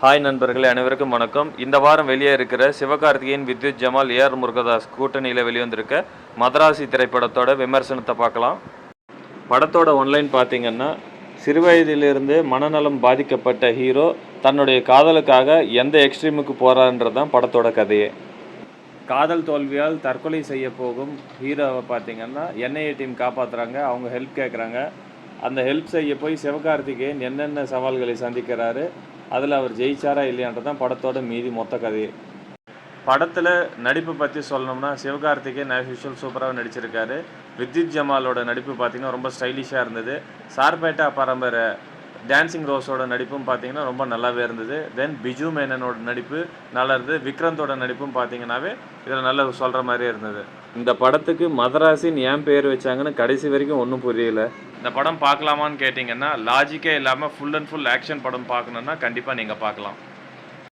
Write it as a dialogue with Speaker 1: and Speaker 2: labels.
Speaker 1: Hi நண்பர்களே, அனைவருக்கும் வணக்கம். இந்த வாரம் வெளியே இருக்கிற சிவகார்த்திகேயன், வித்யுத் ஜமால், ஏஆர் முருகதாஸ் கூட்டணியில் வெளிவந்திருக்க மதராசி திரைப்படத்தோட விமர்சனத்தை பார்க்கலாம். படத்தோட ஒன்லைன் பார்த்தீங்கன்னா, சிறுவயதிலிருந்து மனநலம் பாதிக்கப்பட்ட ஹீரோ தன்னுடைய காதலுக்காக எந்த எக்ஸ்ட்ரீமுக்கு போகிறான்றது தான் படத்தோட கதையே. காதல் தோல்வியால் தற்கொலை செய்ய போகும் ஹீரோவை பார்த்தீங்கன்னா என்ஐஏ டீம் காப்பாற்றுறாங்க. அவங்க ஹெல்ப் கேட்குறாங்க. அந்த ஹெல்ப் செய்ய போய் சிவகார்த்திகேயன் என்னென்ன சவால்களை சந்திக்கிறாரு, அதில் அவர் ஜெயிச்சாரா இல்லையான்றது தான் படத்தோட மீதி மொத்த கதையே. படத்தில் நடிப்பு பற்றி சொல்லணும்னா சிவகார்த்திகேயன் ஆஸ் யூஷுவல் சூப்பராக நடிச்சிருக்காரு. வித்யுத் ஜமாலோட நடிப்பு பார்த்திங்கன்னா ரொம்ப ஸ்டைலிஷாக இருந்தது. சார்பேட்டா பரம்பரை டான்சிங் ரோஸோட நடிப்பும் பார்த்திங்கன்னா ரொம்ப நல்லாவே இருந்தது. தென் பிஜு மேனனோட நடிப்பு நல்லா இருந்தது. விக்ரந்தோட நடிப்பும் பார்த்திங்கன்னாவே இதில் நல்லா சொல்கிற மாதிரியே இருந்தது. இந்த படத்துக்கு மதராசின்னு ஏன் பேர் வச்சாங்கன்னு கடைசி வரைக்கும் ஒன்றும் புரியல. இந்த படம் பார்க்கலாமான்னு கேட்டிங்கன்னா லாஜிக்கே இல்லாமல் ஃபுல் அண்ட் ஃபுல் ஆக்ஷன் படம் பார்க்கணுன்னா கண்டிப்பாக நீங்கள் பார்க்கலாம்.